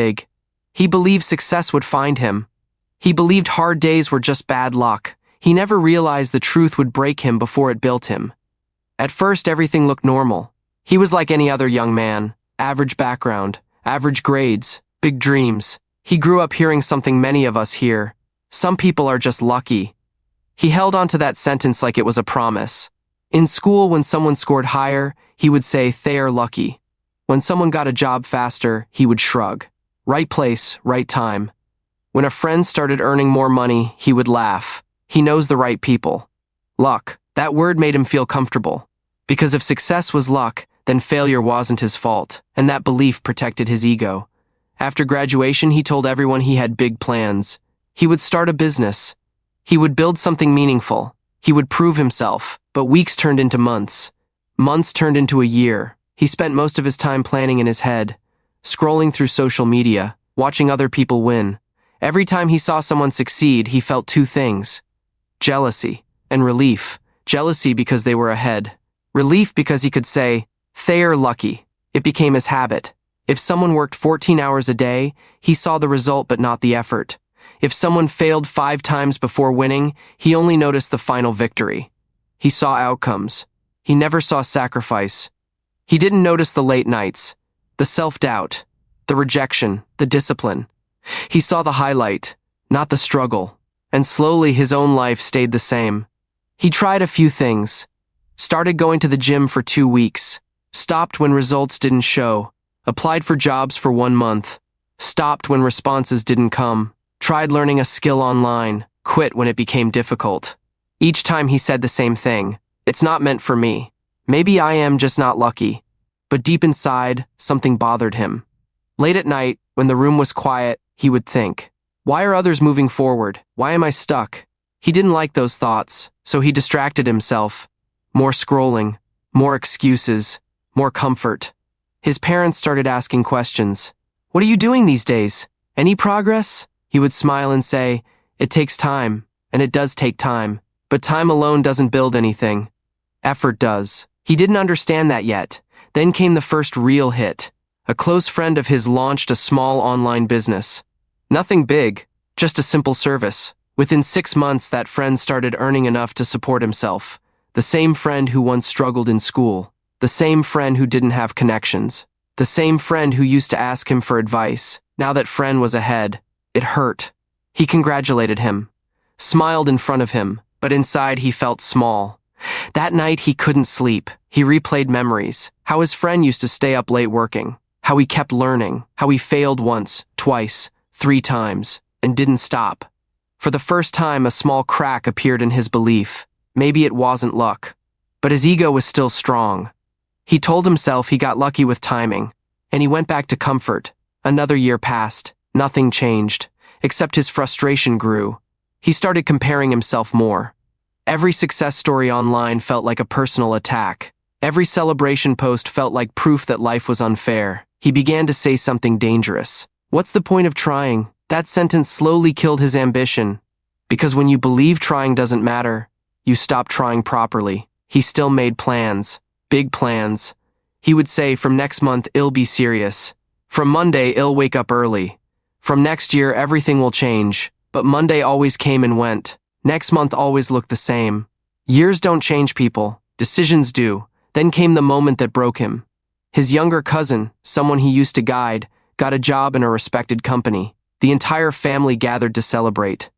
big. He believed success would find him. He believed hard days were just bad luck. He never realized the truth would break him before it built him. At first, everything looked normal. He was like any other young man, average background, average grades, big dreams. He grew up hearing something many of us hear: some people are just lucky. He held on to that sentence like it was a promise. In school, when someone scored higher, he would say, "They are lucky." When someone got a job faster, he would shrug. Right place, right time. When a friend started earning more money, he would laugh. He knows the right people. Luck. That word made him feel comfortable. Because if success was luck, then failure wasn't his fault, and that belief protected his ego. After graduation, he told everyone he had big plans. He would start a business. He would build something meaningful. He would prove himself, but weeks turned into months. Months turned into a year. He spent most of his time planning in his head, scrolling through social media, watching other people win. Every time he saw someone succeed, he felt two things: jealousy and relief. Jealousy because they were ahead. Relief because he could say, "They are lucky." It became his habit. If someone worked 14 hours a day, he saw the result but not the effort. If someone failed 5 times before winning, he only noticed the final victory. He saw outcomes. He never saw sacrifice. He didn't notice the late nights, the self-doubt, the rejection, the discipline. He saw the highlight, not the struggle. And slowly his own life stayed the same. He tried a few things. Started going to the gym for 2 weeks. Stopped when results didn't show. Applied for jobs for 1 month. Stopped when responses didn't come. Tried learning a skill online. Quit when it became difficult. Each time he said the same thing: "It's not meant for me. Maybe I am just not lucky." But deep inside, something bothered him. Late at night, when the room was quiet, he would think, "Why are others moving forward? Why am I stuck?" He didn't like those thoughts, so he distracted himself. More scrolling, more excuses, more comfort. His parents started asking questions. "What are you doing these days? Any progress?" He would smile and say, "It takes time, and it does take time. But time alone doesn't build anything. Effort does." He didn't understand that yet. Then came the first real hit. A close friend of his launched a small online business. Nothing big, just a simple service. Within 6 months, that friend started earning enough to support himself. The same friend who once struggled in school. The same friend who didn't have connections. The same friend who used to ask him for advice. Now that friend was ahead. It hurt. He congratulated him, smiled in front of him, but inside he felt small. That night he couldn't sleep. He replayed memories. How his friend used to stay up late working. How he kept learning. How he failed once, twice, 3 times, and didn't stop. For the first time, a small crack appeared in his belief. Maybe it wasn't luck. But his ego was still strong. He told himself he got lucky with timing, and he went back to comfort. Another year passed. Nothing changed, except his frustration grew. He started comparing himself more. Every success story online felt like a personal attack. Every celebration post felt like proof that life was unfair. He began to say something dangerous. "What's the point of trying?" That sentence slowly killed his ambition. Because when you believe trying doesn't matter, you stop trying properly. He still made plans, big plans. He would say, "From next month, I'll be serious. From Monday, I'll wake up early. From next year, everything will change." But Monday always came and went. Next month always looked the same. Years don't change people. Decisions do. Then came the moment that broke him. His younger cousin, someone he used to guide, got a job in a respected company. The entire family gathered to celebrate.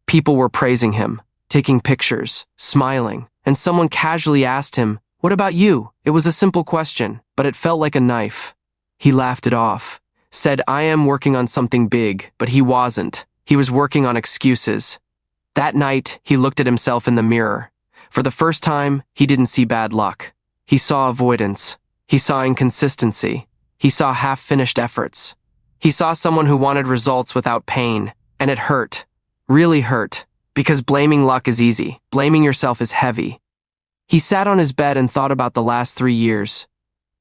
People were praising him, taking pictures, smiling, and someone casually asked him, "What about you?" It was a simple question, but it felt like a knife. He laughed it off, said, "I am working on something big," but he wasn't. He was working on excuses. That night, he looked at himself in the mirror. For the first time, he didn't see bad luck. He saw avoidance. He saw inconsistency. He saw half-finished efforts. He saw someone who wanted results without pain, and it hurt. Really hurt. Because blaming luck is easy. Blaming yourself is heavy. He sat on his bed and thought about the last 3 years.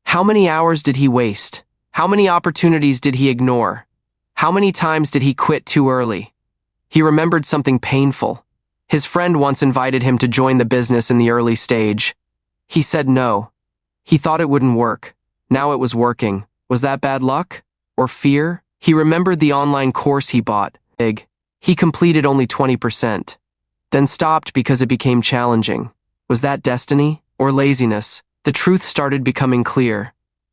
How many hours did he waste? How many opportunities did he ignore? How many times did he quit too early? He remembered something painful. His friend once invited him to join the business in the early stage. He said no. He thought it wouldn't work. Now it was working. Was that bad luck? Or fear? He remembered the online course he bought. He completed only 20%. Then stopped because it became challenging. Was that destiny or laziness? The truth started becoming clear.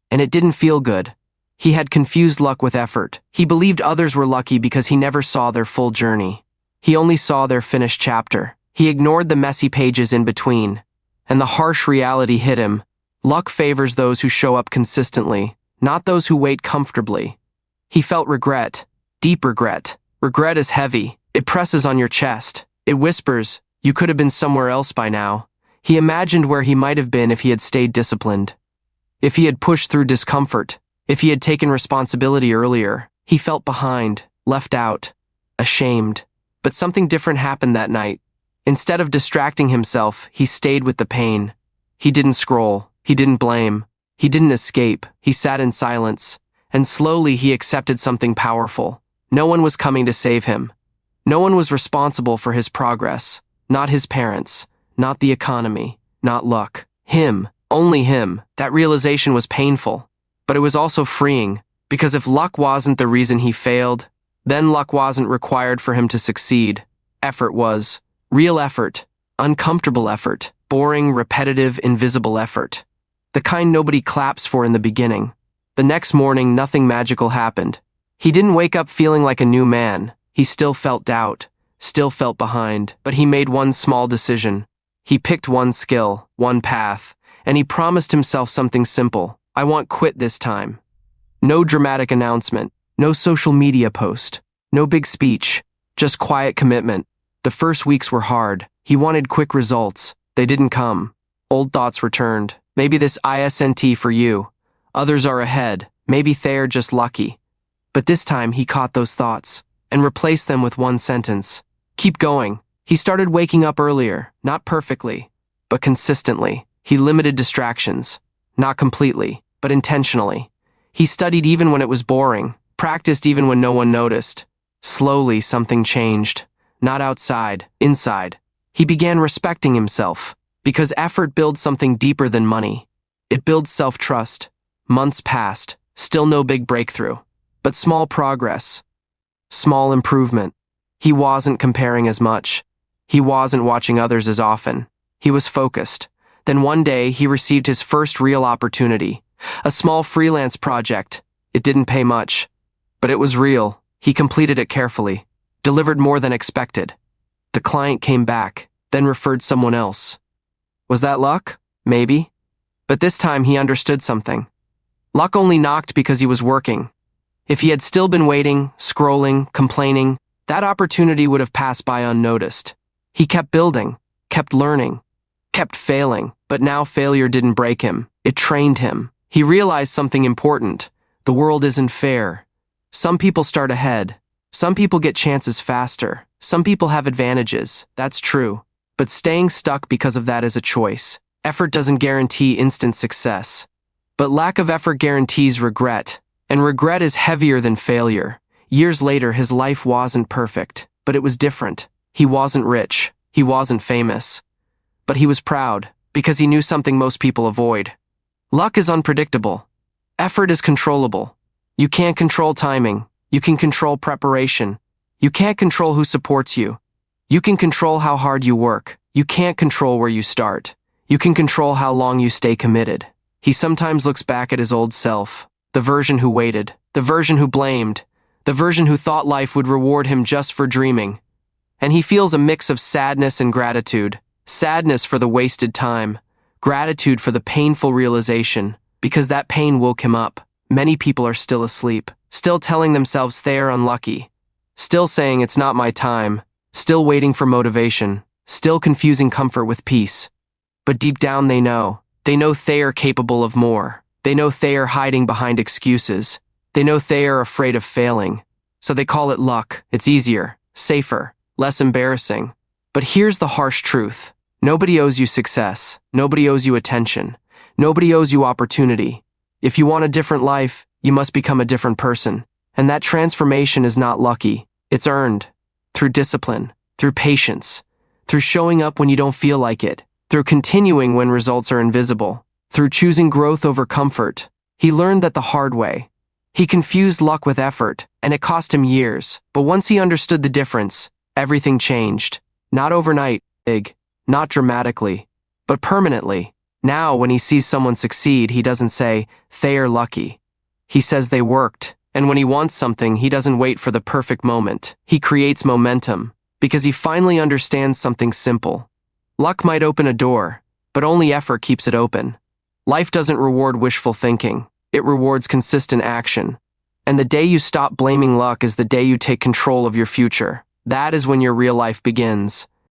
And it didn't feel good. He had confused luck with effort. He believed others were lucky because he never saw their full journey. He only saw their finished chapter. He ignored the messy pages in between. And the harsh reality hit him. Luck favors those who show up consistently, not those who wait comfortably. He felt regret, deep regret. Regret is heavy. It presses on your chest. It whispers, you could have been somewhere else by now. He imagined where he might have been if he had stayed disciplined. If he had pushed through discomfort. If he had taken responsibility earlier. He felt behind, left out, ashamed. But something different happened that night. Instead of distracting himself, he stayed with the pain. He didn't scroll. He didn't blame. He didn't escape. He sat in silence. And slowly he accepted something powerful. No one was coming to save him. No one was responsible for his progress. Not his parents. Not the economy. Not luck. Him. Only him. That realization was painful. But it was also freeing. Because if luck wasn't the reason he failed, then luck wasn't required for him to succeed. Effort was. Real effort. Uncomfortable effort. Boring, repetitive, invisible effort. The kind nobody claps for in the beginning. The next morning, nothing magical happened. He didn't wake up feeling like a new man. He still felt doubt, still felt behind, but he made one small decision. He picked one skill, one path, and he promised himself something simple. I won't quit this time. No dramatic announcement, no social media post, no big speech, just quiet commitment. The first weeks were hard. He wanted quick results. They didn't come. Old thoughts returned. Maybe this isn't for you. Others are ahead. Maybe they're just lucky. But this time he caught those thoughts and replaced them with one sentence. Keep going. He started waking up earlier, not perfectly, but consistently. He limited distractions, not completely, but intentionally. He studied even when it was boring, practiced even when no one noticed. Slowly, something changed. Not outside, inside. He began respecting himself, because effort builds something deeper than money. It builds self-trust. Months passed, still no big breakthrough, but small progress. Small improvement. He wasn't comparing as much. He wasn't watching others as often. He was focused. Then one day, he received his first real opportunity. A small freelance project. It didn't pay much, but it was real. He completed it carefully, delivered more than expected. The client came back, then referred someone else. Was that luck? Maybe. But this time he understood something. Luck only knocked because he was working. If he had still been waiting, scrolling, complaining, that opportunity would have passed by unnoticed. He kept building, kept learning, kept failing, but now failure didn't break him. It trained him. He realized something important. The world isn't fair. Some people start ahead. Some people get chances faster. Some people have advantages. That's true. But staying stuck because of that is a choice. Effort doesn't guarantee instant success. But lack of effort guarantees regret. And regret is heavier than failure. Years later, his life wasn't perfect, but it was different. He wasn't rich. He wasn't famous. But he was proud, because he knew something most people avoid. Luck is unpredictable. Effort is controllable. You can't control timing. You can control preparation. You can't control who supports you. You can control how hard you work. You can't control where you start. You can control how long you stay committed. He sometimes looks back at his old self, the version who waited, the version who blamed, the version who thought life would reward him just for dreaming. And he feels a mix of sadness and gratitude. Sadness for the wasted time, gratitude for the painful realization, because that pain woke him up. Many people are still asleep, still telling themselves they are unlucky, still saying it's not my time, still waiting for motivation, still confusing comfort with peace. But deep down they know they are capable of more. They know they are hiding behind excuses. They know they are afraid of failing. So they call it luck. It's easier, safer, less embarrassing. But here's the harsh truth. Nobody owes you success. Nobody owes you attention. Nobody owes you opportunity. If you want a different life, you must become a different person. And that transformation is not lucky. It's earned. Through discipline, through patience, through showing up when you don't feel like it, through continuing when results are invisible, through choosing growth over comfort. He learned that the hard way. He confused luck with effort, and it cost him years. But once he understood the difference, everything changed. Not overnight, not dramatically, but permanently. Now, when he sees someone succeed, he doesn't say, "They're lucky." He says they worked. And when he wants something, he doesn't wait for the perfect moment. He creates momentum, because he finally understands something simple. Luck might open a door, but only effort keeps it open. Life doesn't reward wishful thinking. It rewards consistent action. And the day you stop blaming luck is the day you take control of your future. That is when your real life begins.